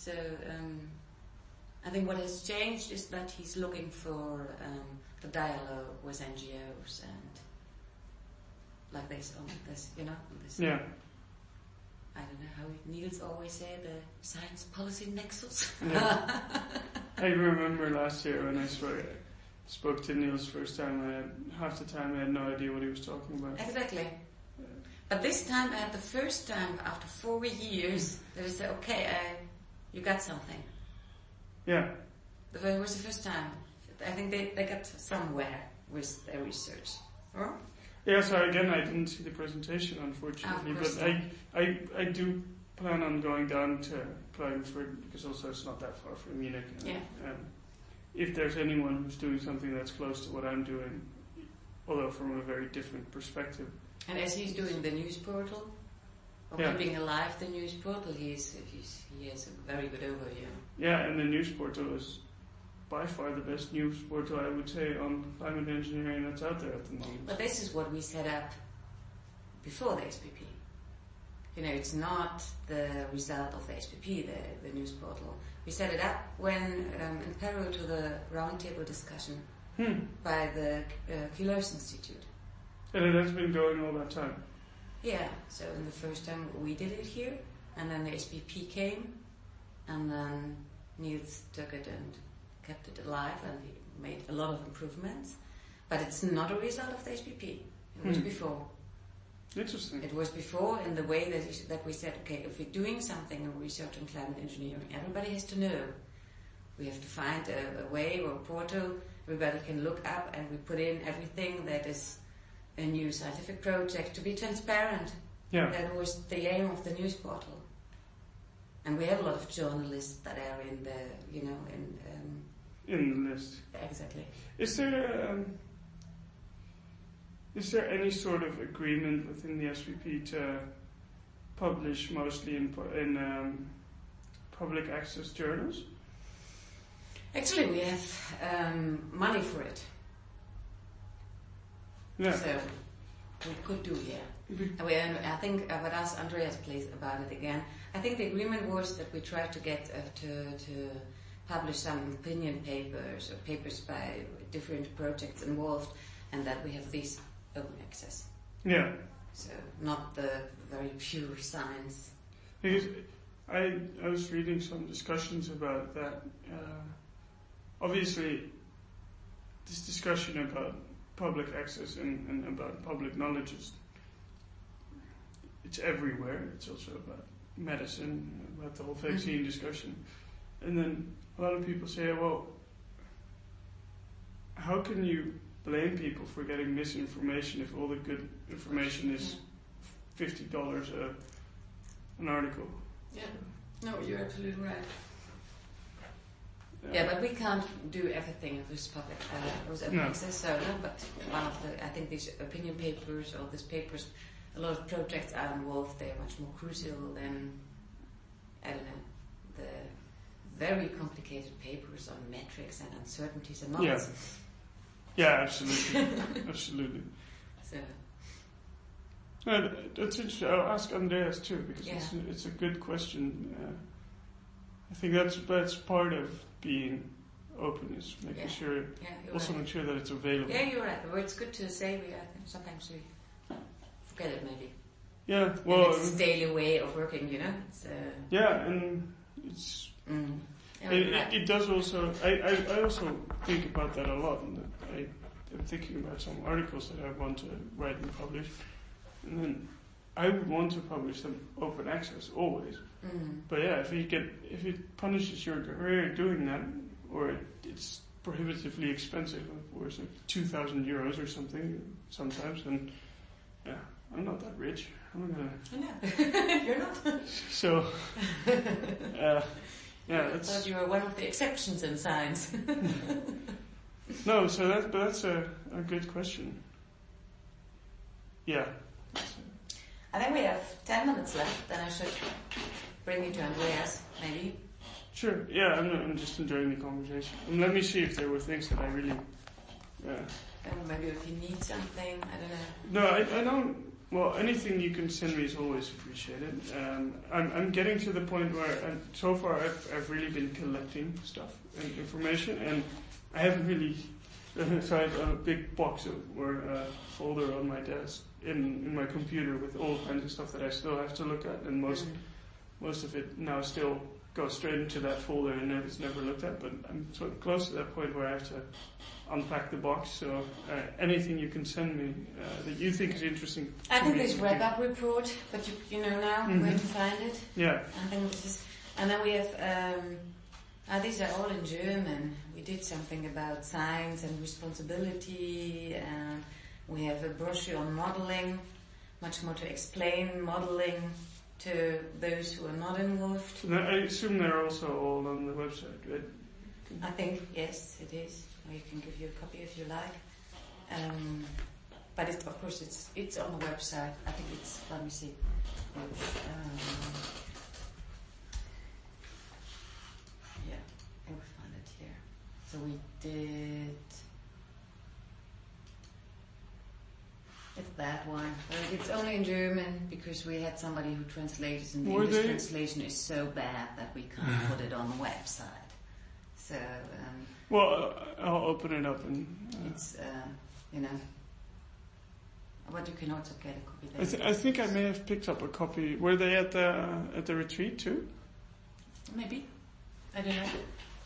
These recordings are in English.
So I think what has changed is that he's looking for the dialogue with NGOs and like this, this. Yeah. I don't know how Niels always say the science policy nexus. Yeah. I remember last year when I spoke to Niels first time. Half the time I had no idea what he was talking about. Exactly. Yeah. But this time I had the first time after 4 years that I said, okay, you got something. Yeah. It was the first time. I think they got somewhere with their research. Or? Yeah, so again, I didn't see the presentation, unfortunately, but I do plan on going down to Klagenfurt, because also it's not that far from Munich. If there's anyone who's doing something that's close to what I'm doing, although from a very different perspective. And as he's doing the news portal, or keeping alive the news portal, he has a very good overview. Yeah, and the news portal is by far the best news portal, I would say, on climate engineering that's out there at the moment. But this is what we set up before the SPP. It's not the result of the SPP, the news portal. We set it up when, in parallel to the roundtable discussion by the Kielers Institute. And it has been going all that time? Yeah, so in the first time we did it here, and then the SPP came, and then Niels took it and kept it alive, and he made a lot of improvements. But it's not a result of the SPP. It was before. Interesting. It was before in the way that we said, okay, if we're doing something in research and climate engineering, everybody has to know. We have to find a way or a portal everybody can look up, and we put in everything that is a new scientific project to be transparent. Yeah. That was the aim of the news portal. And we have a lot of journalists that are in the, in the list. Exactly. Is there any sort of agreement within the SVP to publish mostly in public access journals? Actually, we have money for it. Yeah. So we could do, And I think I would ask Andreas, please, about it again. I think the agreement was that we tried to get to publish some opinion papers or papers by different projects involved, and that we have this open access. Yeah. So not the very pure science. Because I was reading some discussions about that. Obviously, this discussion about public access and about public knowledge it's everywhere. It's also about medicine, about the whole vaccine discussion. And then a lot of people say, well, how can you blame people for getting misinformation if all the good information is $50 an article? Yeah. No, you're absolutely right. Yeah, but we can't do everything with public with open access. So no, but one of the, I think these opinion papers or these papers, a lot of projects are involved. They are much more crucial than, I don't know, the very complicated papers on metrics and uncertainties and models. Yeah, absolutely, absolutely. So. That's interesting. I'll ask Andreas too, because it's a good question. I think that's part of being open, is making sure, make sure that it's available. Yeah, you're right. Well, it's good to say. Sometimes we forget it, maybe. Yeah, well, and it's a daily way of working, It's, and it's. It does also. I also think about that a lot, and I'm thinking about some articles that I want to write and publish, and then I would want to publish them open access always. But if it punishes your career doing that, or it's prohibitively expensive, of course, like €2,000 or something sometimes, and I'm not that rich. I'm not gonna. I know. You're not. So. I thought you were one of the exceptions in science. No, so that's a good question. Yeah. I think we have 10 minutes left, then I should bring you to Andreas, maybe. Sure, yeah, I'm just enjoying the conversation. And let me see if there were things that I really... Maybe if you need something, I don't know. No, I don't... Well, anything you can send me is always appreciated. I'm getting to the point where, so far I've really been collecting stuff and information, and I haven't really. So I have a big box or a folder on my desk in my computer with all kinds of stuff that I still have to look at, and most of it now still goes straight into that folder and it's never looked at. But I'm sort of close to that point where I have to unpack the box. So anything you can send me that you think is interesting. I think this wrap-up report, but you know now where to find it. Yeah. I think this is, and then we have these are all in German. We did something about science and responsibility, and we have a brochure on modeling, much more to explain modeling to those who are not involved. So I assume they're also all on the website, right? I think, yes, it is. Or you can give you a copy if you like. But of course it's on the website. I think it's, let me see. Yeah, we'll find it here. So we did... It's that one. It's only in German because we had somebody who translated, and the English translation is so bad that we can't put it on the website. So... well, I'll open it up and... it's, but you can also get a copy there. I think I may have picked up a copy. Were they at the retreat too? Maybe. I don't know.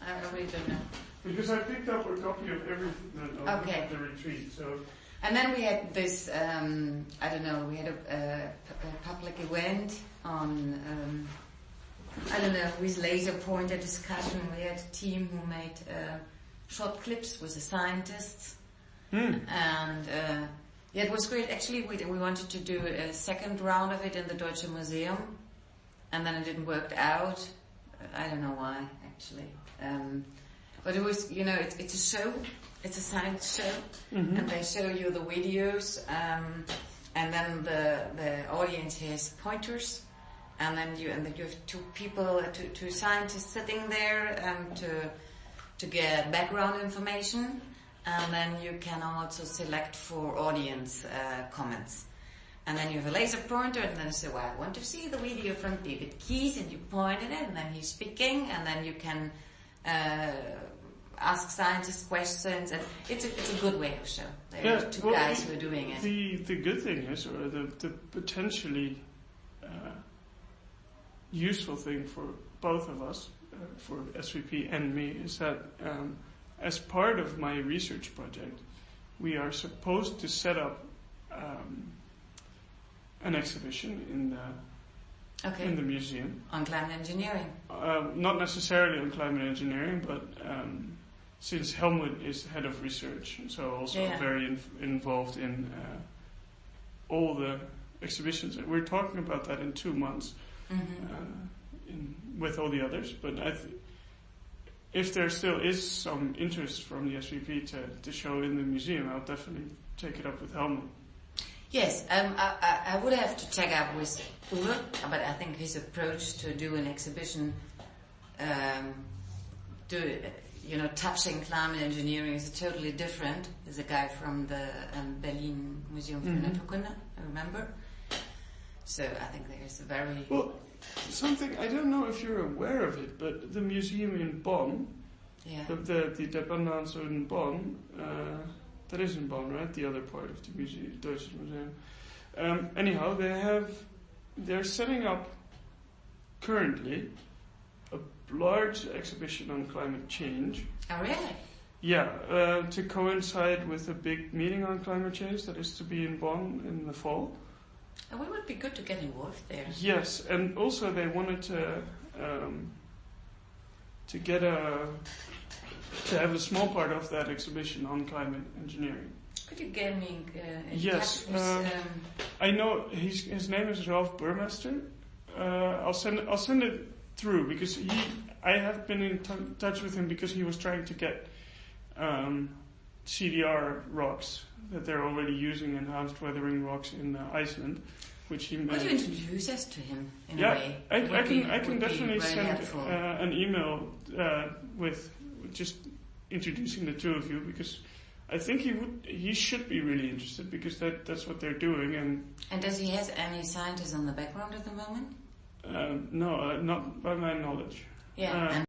I really don't know. Because I picked up a copy of everything at the retreat, so... And then we had this, I don't know, we had a public event on, I don't know, with laser pointer discussion. We had a team who made short clips with the scientists. And it was great. Actually, we wanted to do a second round of it in the Deutsche Museum. And then it didn't work out. I don't know why, actually. But it was, it's a show. It's a science show, and they show you the videos, and then the audience has pointers, and then you have two scientists sitting there to get background information, and then you can also select for audience comments. And then you have a laser pointer, and then you say, well, I want to see the video from David Keyes, and you point at it, and then he's speaking, and then you can ask scientists questions, and it's a good way of show. There are two guys who are doing it. The good thing is, or the potentially useful thing for both of us, for SVP and me, is that as part of my research project, we are supposed to set up an exhibition in the museum. On climate engineering? Not necessarily on climate engineering, but since Helmut is head of research, so also very involved in all the exhibitions. We're talking about that in 2 months with all the others, but if there still is some interest from the SVP to show in the museum, I'll definitely take it up with Helmut. Yes, I would have to check up with Uwe, but I think his approach to do an exhibition, touching climate engineering is totally different. There's a guy from the Berlin Museum für Naturkunde, I remember. So I think there's a very... Well, something, I don't know if you're aware of it, but the museum in Bonn, the Dependenz in Bonn, that is in Bonn, right? The other part of the museum, Deutsche Museum. Anyhow, they're setting up currently a large exhibition on climate change. Oh, really? Yeah, to coincide with a big meeting on climate change that is to be in Bonn in the fall. And we would be good to get involved there. Yes, and also they wanted to have a small part of that exhibition on climate engineering. Could you get me in touch with... I know his name is Ralf Burmester. I'll send it through because I have been in touch with him because he was trying to get CDR rocks that they're already using, enhanced weathering rocks in Iceland, which he made. Could you introduce us to him in a way? I can definitely send an email with just introducing the two of you, because I think he should be really interested because that's what they're doing. And does he have any scientists on the background at the moment? No, not by my knowledge. Yeah.